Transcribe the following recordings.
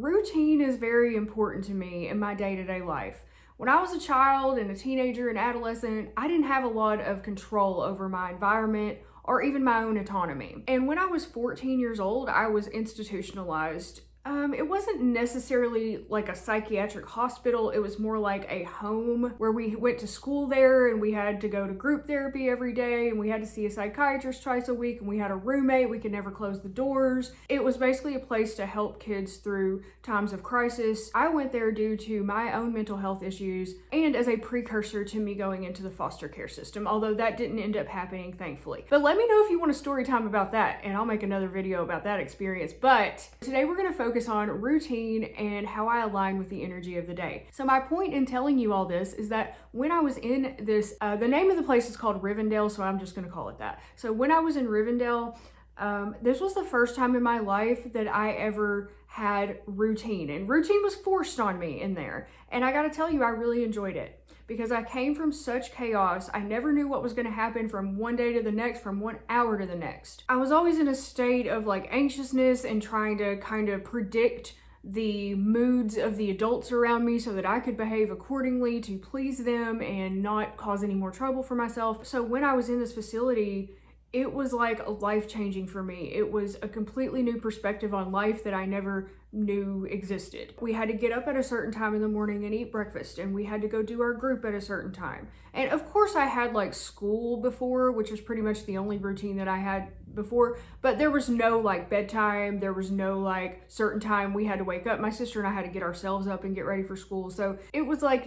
routine is very important to me in my day-to-day life. When I was a child and a teenager and adolescent, I didn't have a lot of control over my environment or even my own autonomy. And when I was 14 years old, I was institutionalized. It wasn't necessarily like a psychiatric hospital. It was more like a home where we went to school there and we had to go to group therapy every day and we had to see a psychiatrist twice a week and we had a roommate. We could never close the doors. It was basically a place to help kids through times of crisis. I went there due to my own mental health issues and as a precursor to me going into the foster care system, although that didn't end up happening, thankfully. But let me know if you want a story time about that and I'll make another video about that experience. But today we're going to focus on routine and how I align with the energy of the day. So my point in telling you all this is that when I was in this, the name of the place is called Rivendell, so I'm just going to call it that. So when I was in Rivendell, this was the first time in my life that I ever had routine, and routine was forced on me in there. And I got to tell you, I really enjoyed it. Because I came from such chaos. I never knew what was going to happen from one day to the next, from 1 hour to the next. I was always in a state of like anxiousness and trying to kind of predict the moods of the adults around me so that I could behave accordingly to please them and not cause any more trouble for myself. So when I was in this facility, it was like life-changing for me. It was a completely new perspective on life that I never knew existed. We had to get up at a certain time in the morning and eat breakfast, and we had to go do our group at a certain time. And of course I had like school before, which was pretty much the only routine that I had before, but there was no like bedtime, there was no like certain time we had to wake up. My sister and I had to get ourselves up and get ready for school. So it was like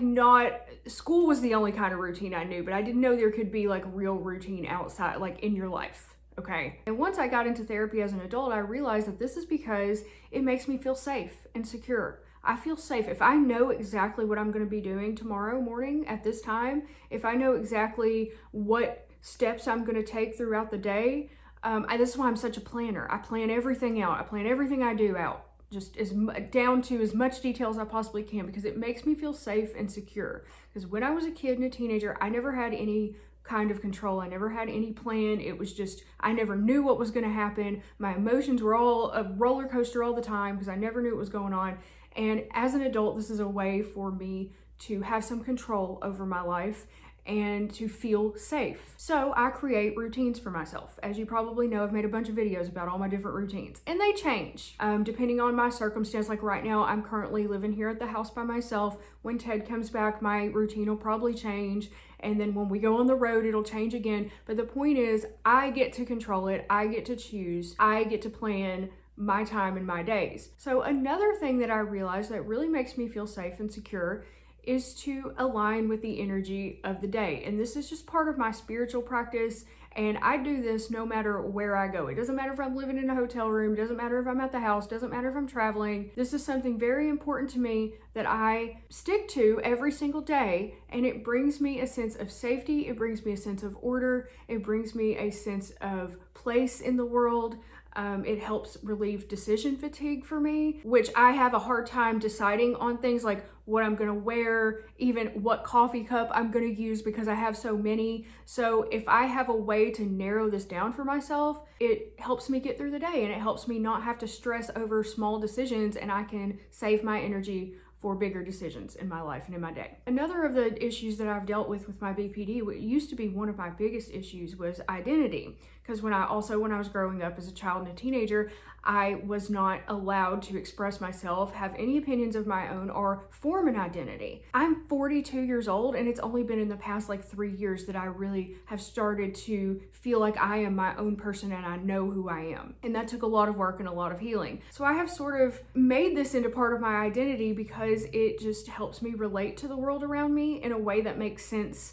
school was the only kind of routine I knew, but I didn't know there could be like real routine outside, like in your life. Okay. And once I got into therapy as an adult, I realized that this is because it makes me feel safe and secure. I feel safe. If I know exactly what I'm going to be doing tomorrow morning at this time, if I know exactly what steps I'm going to take throughout the day, this is why I'm such a planner. I plan everything out. I plan everything I do out, just down to as much detail as I possibly can, because it makes me feel safe and secure. Because when I was a kid and a teenager, I never had any kind of control. I never had any plan. It was just, I never knew what was going to happen. My emotions were all a roller coaster all the time because I never knew what was going on. And as an adult, this is a way for me to have some control over my life and to feel safe. So I create routines for myself. As you probably know, I've made a bunch of videos about all my different routines, and they change depending on my circumstance. Like right now, I'm currently living here at the house by myself. When Ted comes back, my routine will probably change. And then when we go on the road, it'll change again. But the point is, I get to control it. I get to choose. I get to plan my time and my days. So another thing that I realized that really makes me feel safe and secure is to align with the energy of the day. And this is just part of my spiritual practice. And I do this no matter where I go. It doesn't matter if I'm living in a hotel room. It doesn't matter if I'm at the house. It doesn't matter if I'm traveling. This is something very important to me that I stick to every single day. And it brings me a sense of safety. It brings me a sense of order. It brings me a sense of place in the world. It helps relieve decision fatigue for me, which I have a hard time deciding on things like what I'm gonna wear, even what coffee cup I'm gonna use because I have so many. So if I have a way to narrow this down for myself, it helps me get through the day and it helps me not have to stress over small decisions, and I can save my energy for bigger decisions in my life and in my day. Another of the issues that I've dealt with my BPD, what used to be one of my biggest issues, was identity. Because when I was growing up as a child and a teenager, I was not allowed to express myself, have any opinions of my own, or form an identity. I'm 42 years old, and it's only been in the past like 3 years that I really have started to feel like I am my own person and I know who I am. And that took a lot of work and a lot of healing. So I have sort of made this into part of my identity because it just helps me relate to the world around me in a way that makes sense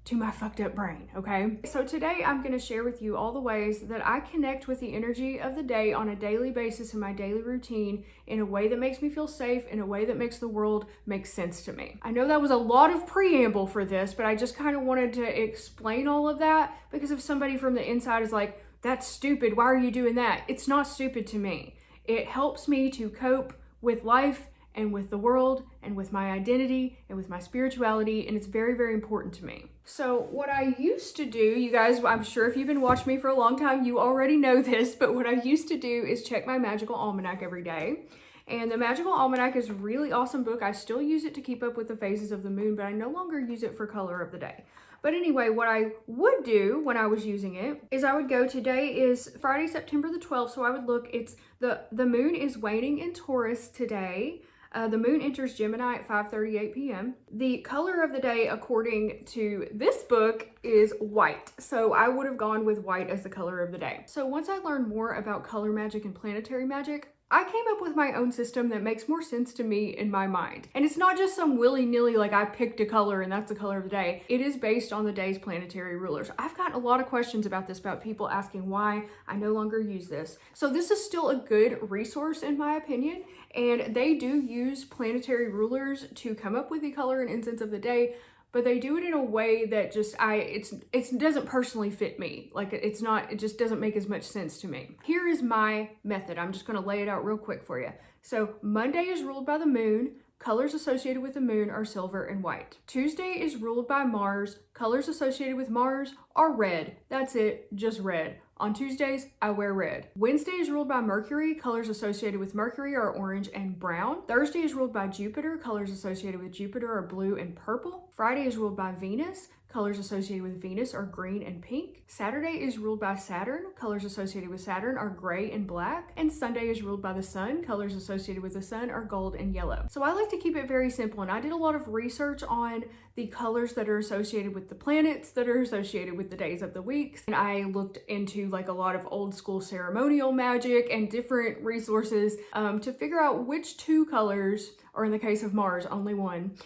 to my fucked up brain, okay? So today I'm gonna share with you all the ways that I connect with the energy of the day on a daily basis in my daily routine in a way that makes me feel safe, in a way that makes the world make sense to me. I know that was a lot of preamble for this, but I just kind of wanted to explain all of that because if somebody from the inside is like, that's stupid, why are you doing that? It's not stupid to me. It helps me to cope with life and with the world and with my identity and with my spirituality, and it's very, very important to me. So what I used to do, you guys, I'm sure if you've been watching me for a long time, you already know this, but what I used to do is check my magical almanac every day. And the Magical Almanac is a really awesome book. I still use it to keep up with the phases of the moon, but I no longer use it for color of the day. But anyway, what I would do when I was using it is I would go, today is Friday, September the 12th, so I would look, it's the moon is waning in Taurus today. The moon enters Gemini at 5:38 p.m. The color of the day, according to this book, is white. So I would have gone with white as the color of the day. So once I learned more about color magic and planetary magic, I came up with my own system that makes more sense to me in my mind. And it's not just some willy-nilly, like I picked a color and that's the color of the day. It is based on the day's planetary rulers. I've gotten a lot of questions about this, about people asking why I no longer use this. So this is still a good resource in my opinion. And they do use planetary rulers to come up with the color and incense of the day, but they do it in a way that just it doesn't personally fit me. Like it just doesn't make as much sense to me. Here is my method. I'm just going to lay it out real quick for you. So Monday is ruled by the moon. Colors associated with the moon are silver and white. Tuesday is ruled by Mars. Colors associated with Mars are red. That's it, just red. On Tuesdays, I wear red. Wednesday is ruled by Mercury. Colors associated with Mercury are orange and brown. Thursday is ruled by Jupiter. Colors associated with Jupiter are blue and purple. Friday is ruled by Venus. Colors associated with Venus are green and pink. Saturday is ruled by Saturn. Colors associated with Saturn are gray and black. And Sunday is ruled by the sun. Colors associated with the sun are gold and yellow. So I like to keep it very simple, and I did a lot of research on the colors that are associated with the planets that are associated with the days of the weeks. And I looked into like a lot of old school ceremonial magic and different resources to figure out which two colors, or in the case of Mars, only one,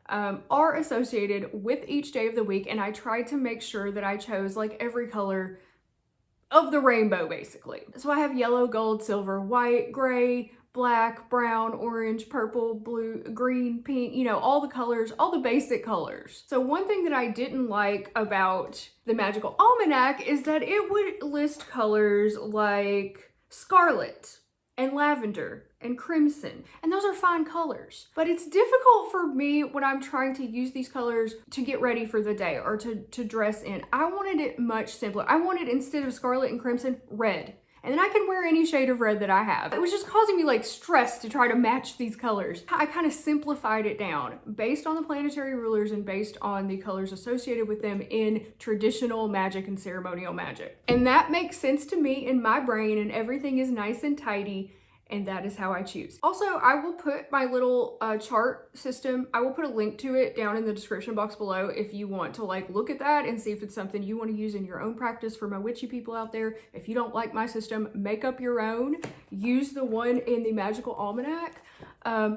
are associated with each day of the week. And I tried to make sure that I chose like every color of the rainbow basically. So I have yellow, gold, silver, white, gray, black, brown, orange, purple, blue, green, pink, you know, all the colors, all the basic colors. So one thing that I didn't like about the Magical Almanac is that it would list colors like scarlet and lavender and crimson, and those are fine colors. But it's difficult for me when I'm trying to use these colors to get ready for the day or to dress in. I wanted it much simpler. I wanted, instead of scarlet and crimson, red. And then I can wear any shade of red that I have. It was just causing me like stress to try to match these colors. I kind of simplified it down based on the planetary rulers and based on the colors associated with them in traditional magic and ceremonial magic. And that makes sense to me in my brain, and everything is nice and tidy. And that is how I choose. Also, I will put my little chart system, I will put a link to it down in the description box below if you want to like look at that and see if it's something you want to use in your own practice. For my witchy people out there, if you don't like my system, make up your own. Use the one in the Magical Almanac.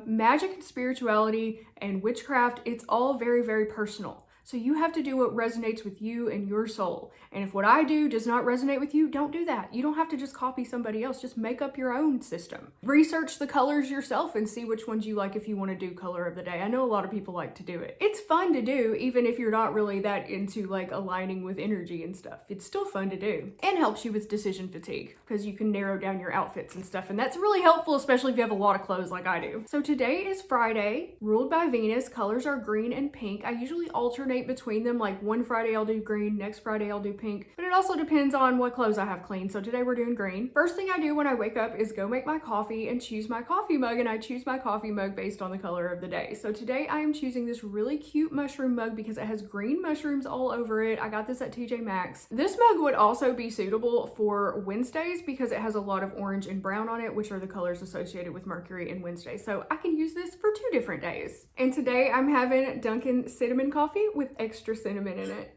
Magic and spirituality and witchcraft, it's all very, very personal. So you have to do what resonates with you and your soul. And if what I do does not resonate with you, don't do that. You don't have to just copy somebody else. Just make up your own system. Research the colors yourself and see which ones you like if you want to do color of the day. I know a lot of people like to do it. It's fun to do, even if you're not really that into like aligning with energy and stuff. It's still fun to do and helps you with decision fatigue because you can narrow down your outfits and stuff. And that's really helpful, especially if you have a lot of clothes like I do. So today is Friday, ruled by Venus. Colors are green and pink. I usually alternate between them, like one Friday I'll do green, next Friday I'll do pink, but it also depends on what clothes I have clean. So today we're doing green. First thing I do when I wake up is go make my coffee and choose my coffee mug, and I choose my coffee mug based on the color of the day. So today I am choosing this really cute mushroom mug because it has green mushrooms all over it. I got this at TJ Maxx. This mug would also be suitable for Wednesdays because it has a lot of orange and brown on it, which are the colors associated with Mercury and Wednesday. So I can use this for 2 different days. And today I'm having Dunkin' cinnamon coffee with extra cinnamon in it.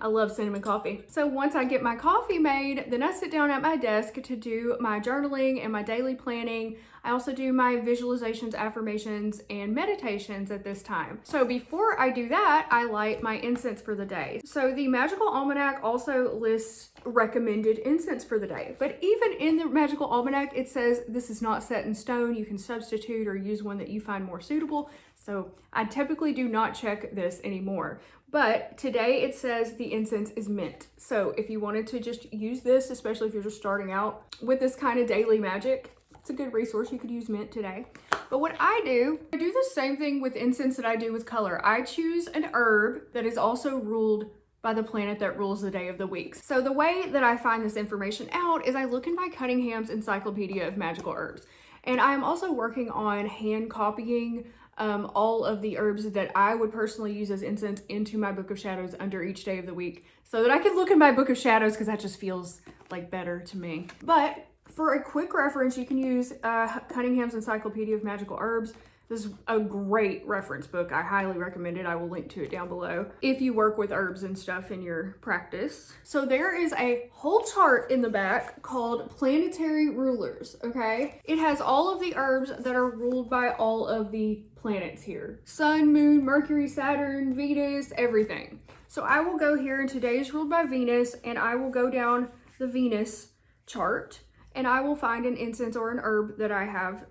I love cinnamon coffee. So once I get my coffee made, then I sit down at my desk to do my journaling and my daily planning. I also do my visualizations, affirmations, and meditations at this time. So before I do that, I light my incense for the day. So the Magical Almanac also lists recommended incense for the day. But even in the Magical Almanac, it says this is not set in stone. You can substitute or use one that you find more suitable. So I typically do not check this anymore. But today it says the incense is mint. So if you wanted to just use this, especially if you're just starting out with this kind of daily magic, it's a good resource. You could use mint today. But what I do the same thing with incense that I do with color. I choose an herb that is also ruled by the planet that rules the day of the week. So the way that I find this information out is I look in my Cunningham's Encyclopedia of Magical Herbs. And I am also working on hand copying all of the herbs that I would personally use as incense into my Book of Shadows under each day of the week so that I can look in my Book of Shadows, because that just feels like better to me. But for a quick reference, you can use Cunningham's Encyclopedia of Magical Herbs. This is a great reference book. I highly recommend it. I will link to it down below if you work with herbs and stuff in your practice. So there is a whole chart in the back called Planetary Rulers, okay? It has all of the herbs that are ruled by all of the planets here. Sun, Moon, Mercury, Saturn, Venus, everything. So I will go here, and today is ruled by Venus, and I will go down the Venus chart, and I will find an incense or an herb that I have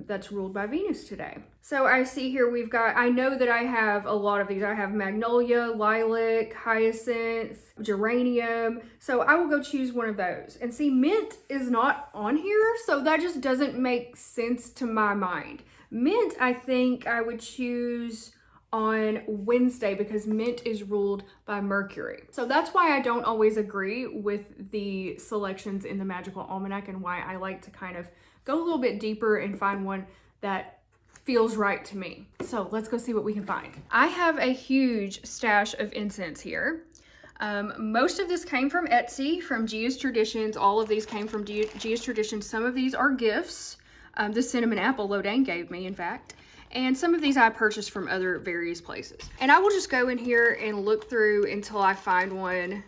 that's ruled by Venus today. So I see here we've got, I know that I have a lot of these. I have magnolia, lilac, hyacinth, geranium. So I will go choose one of those. And see, mint is not on here, so that just doesn't make sense to my mind. Mint, I think I would choose on Wednesday because mint is ruled by Mercury. So that's why I don't always agree with the selections in the Magical Almanac, and why I like to kind of go a little bit deeper and find one that feels right to me. So let's go see what we can find. I have a huge stash of incense here. Most of this came from Etsy, from Gia's Traditions. All of these came from Gia's Traditions. Some of these are gifts. The cinnamon apple Lodane gave me, in fact. And some of these I purchased from other various places. And I will just go in here and look through until I find one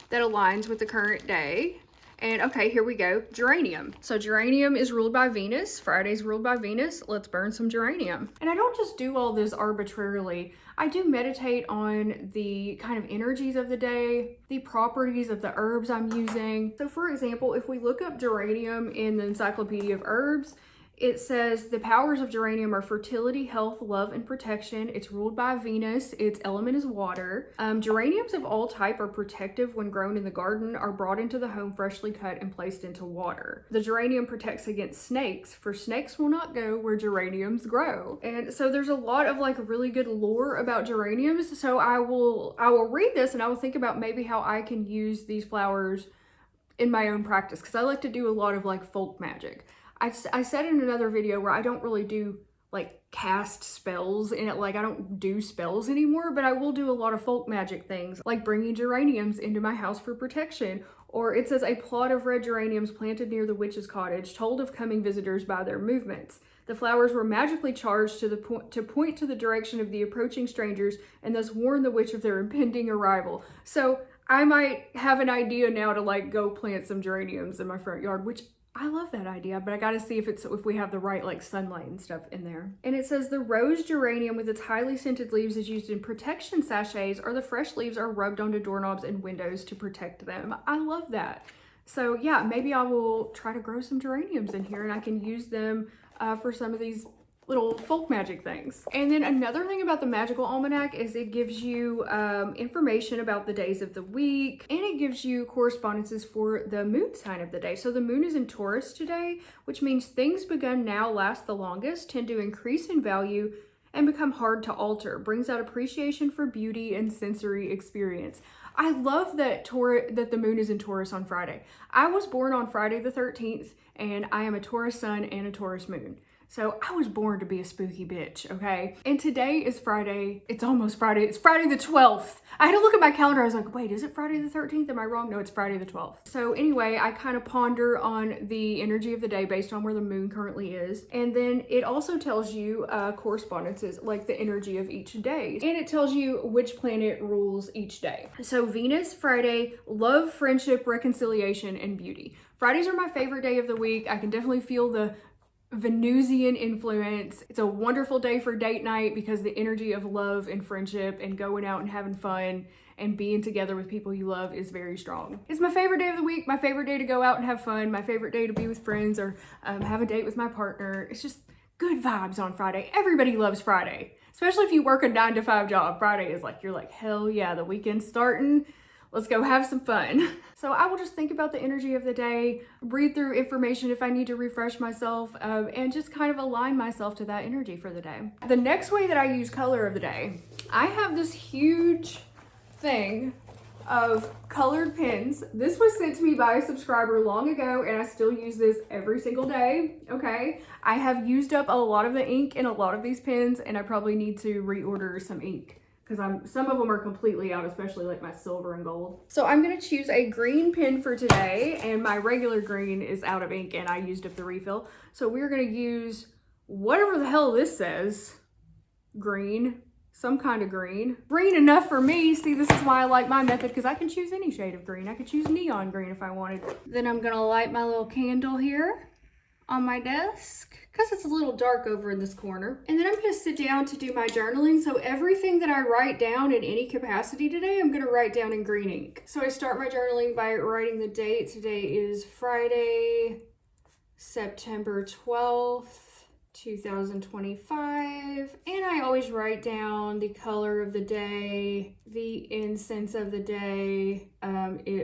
that aligns with the current day. And okay, here we go. Geranium. So geranium is ruled by Venus. Friday's ruled by Venus. Let's burn some geranium. And I don't just do all this arbitrarily. I do meditate on the kind of energies of the day, the properties of the herbs I'm using. So for example, if we look up geranium in the Encyclopedia of Herbs, it says the powers of geranium are fertility, health, love, and protection. It's ruled by Venus. Its element is water. Geraniums of all type are protective when grown in the garden, are brought into the home freshly cut and placed into water. The geranium protects against snakes, for snakes will not go where geraniums grow. And so there's a lot of like really good lore about geraniums. So I will read this, and I will think about maybe how I can use these flowers in my own practice, because I like to do a lot of like folk magic. I said in another video where I don't really do like cast spells in it, like I don't do spells anymore, but I will do a lot of folk magic things, like bringing geraniums into my house for protection. Or it says a plot of red geraniums planted near the witch's cottage told of coming visitors by their movements. The flowers were magically charged to point to the direction of the approaching strangers, and thus warn the witch of their impending arrival. So I might have an idea now to like go plant some geraniums in my front yard, which I love that idea, but I gotta see if we have the right like sunlight and stuff in there. And it says the rose geranium with its highly scented leaves is used in protection sachets, or the fresh leaves are rubbed onto doorknobs and windows to protect them. I love that. So yeah, maybe I will try to grow some geraniums in here, and I can use them for some of these little folk magic things. And then another thing about the Magical Almanac is it gives you information about the days of the week, and it gives you correspondences for the moon sign of the day. So the moon is in Taurus today, which means things begun now last the longest, tend to increase in value, and become hard to alter. Brings out appreciation for beauty and sensory experience. I love that the moon is in Taurus on Friday. I was born on Friday the 13th, and I am a Taurus sun and a Taurus moon. So I was born to be a spooky bitch, okay? And today is Friday. It's almost Friday. It's Friday the 12th. I had to look at my calendar. I was like, wait, is it Friday the 13th? Am I wrong? No, it's Friday the 12th. So anyway, I kind of ponder on the energy of the day based on where the moon currently is. And then it also tells you correspondences, like the energy of each day. And it tells you which planet rules each day. So Venus, Friday, love, friendship, reconciliation, and beauty. Fridays are my favorite day of the week. I can definitely feel the Venusian influence. It's a wonderful day for date night because the energy of love and friendship and going out and having fun and being together with people you love is very strong. It's my favorite day of the week, my favorite day to go out and have fun, my favorite day to be with friends or have a date with my partner. It's just good vibes on Friday. Everybody loves Friday, especially if you work a 9-to-5 job. Friday is like, you're like, hell yeah, the weekend's starting. Let's go have some fun. So I will just think about the energy of the day, read through information if I need to refresh myself, and just kind of align myself to that energy for the day. The next way that I use color of the day, I have this huge thing of colored pens. This was sent to me by a subscriber long ago, and I still use this every single day, okay? I have used up a lot of the ink in a lot of these pens, and I probably need to reorder some ink because some of them are completely out, especially like my silver and gold. So I'm gonna choose a green pen for today, and my regular green is out of ink and I used up the refill. So we're gonna use whatever the hell this says. Green, some kind of green. Green enough for me. See, this is why I like my method, because I can choose any shade of green. I could choose neon green if I wanted. Then I'm gonna light my little candle here on my desk because it's a little dark over in this corner. And then I'm gonna sit down to do my journaling. So everything that I write down in any capacity today, I'm gonna write down in green ink. So I start my journaling by writing the date. Today is Friday, September 12th. 2025, and I always write down the color of the day, the incense of the day.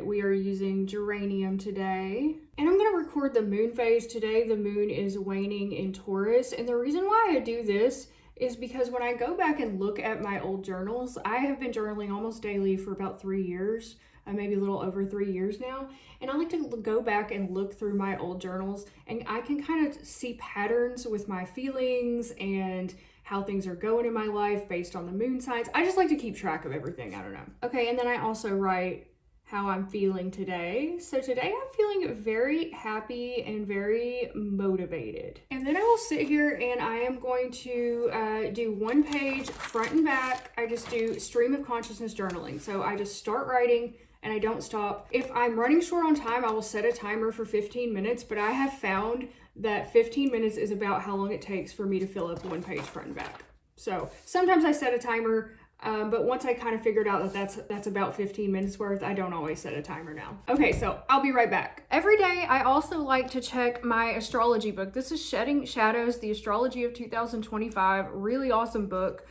We are using geranium today, and I'm going to record the moon phase today. The moon is waning in Taurus, and the reason why I do this is because when I go back and look at my old journals, I have been journaling almost daily for about 3 years. Maybe a little over 3 years now. And I like to go back and look through my old journals, and I can kind of see patterns with my feelings and how things are going in my life based on the moon signs. I just like to keep track of everything. I don't know. Okay, and then I also write how I'm feeling today. So today I'm feeling very happy and very motivated. And then I will sit here and I am going to do one page front and back. I just do stream of consciousness journaling. So I just start writing and I don't stop. If I'm running short on time, I will set a timer for 15 minutes, but I have found that 15 minutes is about how long it takes for me to fill up one page front and back. So sometimes I set a timer, but once I kind of figured out that that's about 15 minutes worth, I don't always set a timer now. Okay, so I'll be right back. Every day, I also like to check my astrology book. This is Shedding Shadows, the Astrology of 2025. Really awesome book.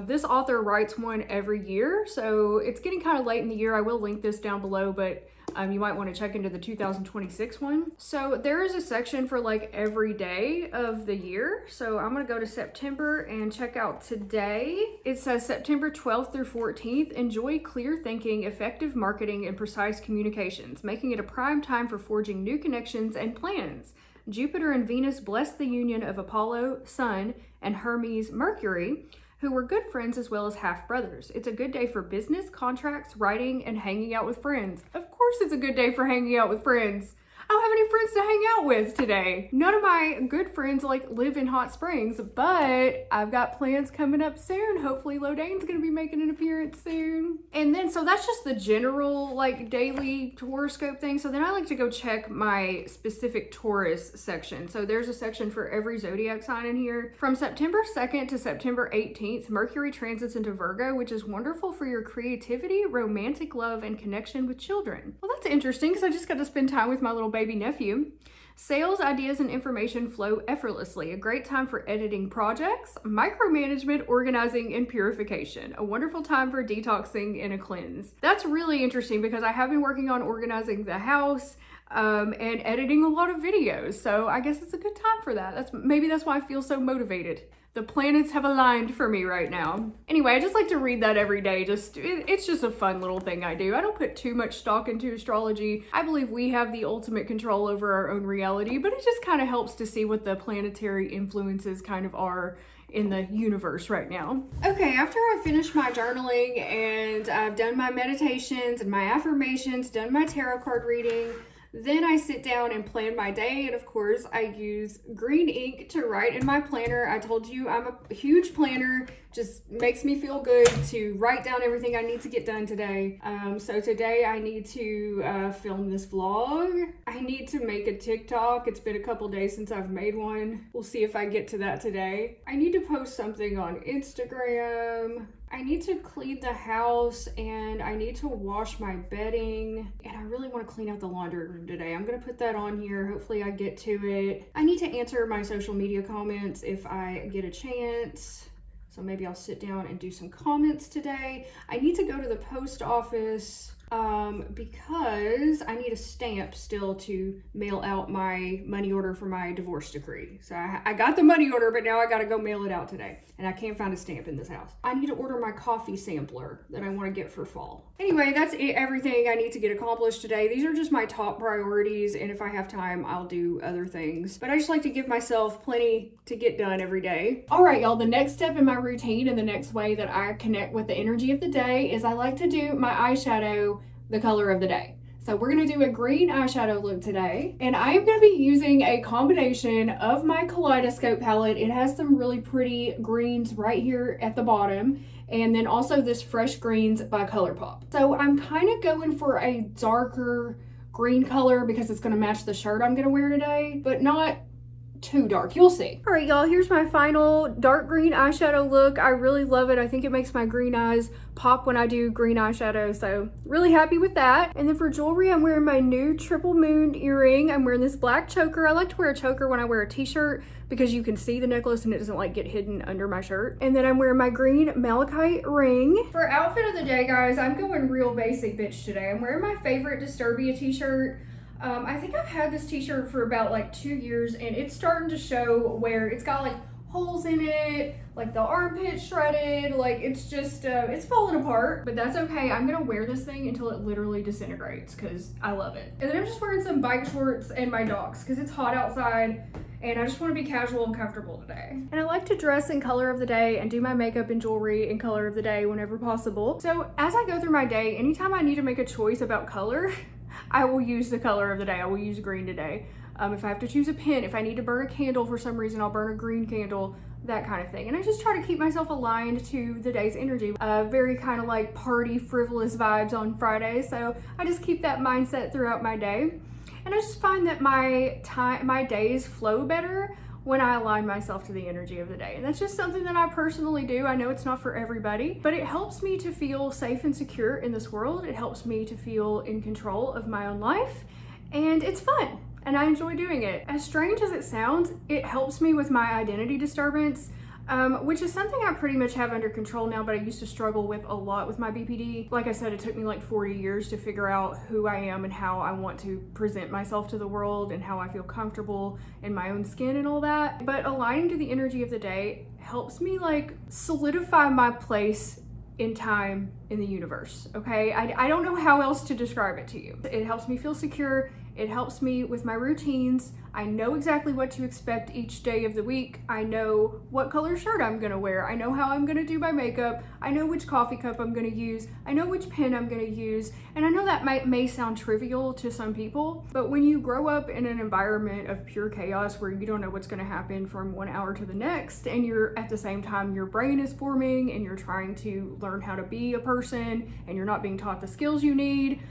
This author writes one every year, so it's getting kind of late in the year. I will link this down below, but you might want to check into the 2026 one. So there is a section for like every day of the year. So I'm going to go to September and check out today. It says September 12th through 14th. Enjoy clear thinking, effective marketing, and precise communications, making it a prime time for forging new connections and plans. Jupiter and Venus bless the union of Apollo, Sun, and Hermes, Mercury, who were good friends as well as half-brothers. It's a good day for business, contracts, writing, and hanging out with friends. Of course it's a good day for hanging out with friends. I don't have any friends to hang out with today. None of my good friends live in Hot Springs, but I've got plans coming up soon. Hopefully Lodane's gonna be making an appearance soon. And then, so that's just the general daily horoscope thing. So then I like to go check my specific Taurus section. So there's a section for every zodiac sign in here. From September 2nd to September 18th, Mercury transits into Virgo, which is wonderful for your creativity, romantic love, and connection with children. Well, that's interesting because I just got to spend time with my little baby nephew. Sales, ideas, and information flow effortlessly. A great time for editing projects, micromanagement, organizing, and purification. A wonderful time for detoxing and a cleanse. That's really interesting because I have been working on organizing the house and editing a lot of videos. So I guess it's a good time for that. Maybe that's why I feel so motivated. The planets have aligned for me right now. Anyway, I just like to read that every day. It's just a fun little thing I do. I don't put too much stock into astrology. I believe we have the ultimate control over our own reality, but it just kind of helps to see what the planetary influences kind of are in the universe right now. Okay, after I finished my journaling and I've done my meditations and my affirmations, done my tarot card reading, then I sit down and plan my day, and of course I use green ink to write in my planner. I told you I'm a huge planner, just makes me feel good to write down everything I need to get done today. So today I need to film this vlog. I need to make a TikTok. It's been a couple days since I've made one. We'll see if I get to that today. I need to post something on Instagram. I need to clean the house and I need to wash my bedding, and I really want to clean out the laundry room today. I'm going to put that on here. Hopefully I get to it. I need to answer my social media comments if I get a chance. So maybe I'll sit down and do some comments today. I need to go to the post office. because I need a stamp still to mail out my money order for my divorce decree. So I got the money order, but now I gotta go mail it out today. And I can't find a stamp in this house. I need to order my coffee sampler that I want to get for fall. Anyway, that's everything I need to get accomplished today. These are just my top priorities, and if I have time, I'll do other things. But I just like to give myself plenty to get done every day. All right, y'all, the next step in my routine and the next way that I connect with the energy of the day is I like to do my eyeshadow the color of the day. So we're gonna do a green eyeshadow look today, and I am gonna be using a combination of my Kaleidoscope palette. It has some really pretty greens right here at the bottom, and then also this Fresh Greens by ColourPop. So I'm kind of going for a darker green color because it's gonna match the shirt I'm gonna wear today, but not too dark. You'll see. All right, y'all, here's my final dark green eyeshadow look. I really love it. I think it makes my green eyes pop when I do green eyeshadow, so really happy with that. And then for jewelry, I'm wearing my new triple moon earring. I'm wearing this black choker. I like to wear a choker when I wear a t-shirt because you can see the necklace and it doesn't like get hidden under my shirt. And then I'm wearing my green malachite ring. For outfit of the day, guys, I'm going real basic bitch today. I'm wearing my favorite Disturbia t-shirt. I think I've had this t-shirt for about like 2 years, and it's starting to show where it's got like holes in it, like the armpit shredded, like it's just, it's falling apart, but that's okay. I'm gonna wear this thing until it literally disintegrates because I love it. And then I'm just wearing some bike shorts and my dogs because it's hot outside and I just want to be casual and comfortable today. And I like to dress in color of the day and do my makeup and jewelry in color of the day whenever possible. So as I go through my day, anytime I need to make a choice about color, I will use the color of the day. I will use green today. If I have to choose a pen, if I need to burn a candle for some reason, I'll burn a green candle, that kind of thing. And I just try to keep myself aligned to the day's energy. Very kind of like party, frivolous vibes on Friday. So I just keep that mindset throughout my day. And I just find that my days flow better when I align myself to the energy of the day. And that's just something that I personally do. I know it's not for everybody, but it helps me to feel safe and secure in this world. It helps me to feel in control of my own life, and it's fun, and I enjoy doing it. As strange as it sounds, it helps me with my identity disturbance, which is something I pretty much have under control now, but I used to struggle with a lot with my BPD. Like I said, it took me like 40 years to figure out who I am and how I want to present myself to the world and how I feel comfortable in my own skin and all that. But aligning to the energy of the day helps me like solidify my place in time in the universe, okay? I don't know how else to describe it to you. It helps me feel secure. It helps me with my routines. I know exactly what to expect each day of the week. I know what color shirt I'm gonna wear. I know how I'm gonna do my makeup. I know which coffee cup I'm gonna use. I know which pen I'm gonna use. And I know that may sound trivial to some people, but when you grow up in an environment of pure chaos where you don't know what's gonna happen from 1 hour to the next, and you're at the same time, your brain is forming and you're trying to learn how to be a person and you're not being taught the skills you need,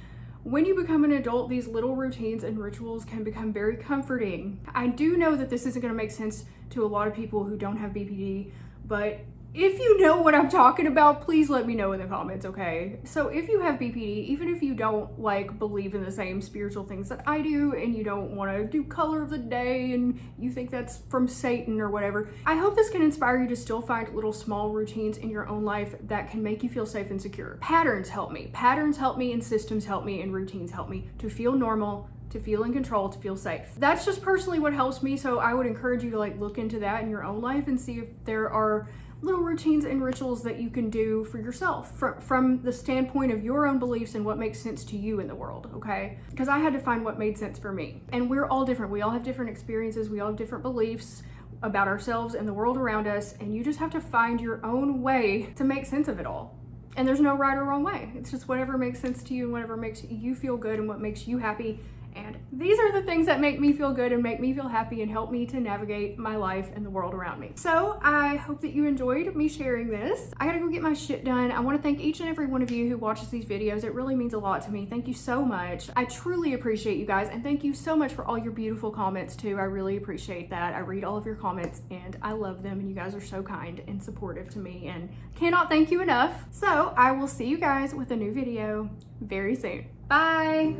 when you become an adult, these little routines and rituals can become very comforting. I do know that this isn't going to make sense to a lot of people who don't have BPD, but if you know what I'm talking about, please let me know in the comments, okay? So if you have BPD, even if you don't like believe in the same spiritual things that I do, and you don't want to do color of the day, and you think that's from Satan or whatever, I hope this can inspire you to still find little small routines in your own life that can make you feel safe and secure. Patterns help me, and systems help me, and routines help me to feel normal, to feel in control, to feel safe. That's just personally what helps me, so I would encourage you to like look into that in your own life and see if there are little routines and rituals that you can do for yourself from the standpoint of your own beliefs and what makes sense to you in the world, okay? Because I had to find what made sense for me. And we're all different. We all have different experiences. We all have different beliefs about ourselves and the world around us. And you just have to find your own way to make sense of it all. And there's no right or wrong way. It's just whatever makes sense to you and whatever makes you feel good and what makes you happy. And these are the things that make me feel good and make me feel happy and help me to navigate my life and the world around me. So I hope that you enjoyed me sharing this. I gotta go get my shit done. I wanna thank each and every one of you who watches these videos. It really means a lot to me. Thank you so much. I truly appreciate you guys, and thank you so much for all your beautiful comments too. I really appreciate that. I read all of your comments and I love them, and you guys are so kind and supportive to me, and cannot thank you enough. So I will see you guys with a new video very soon. Bye.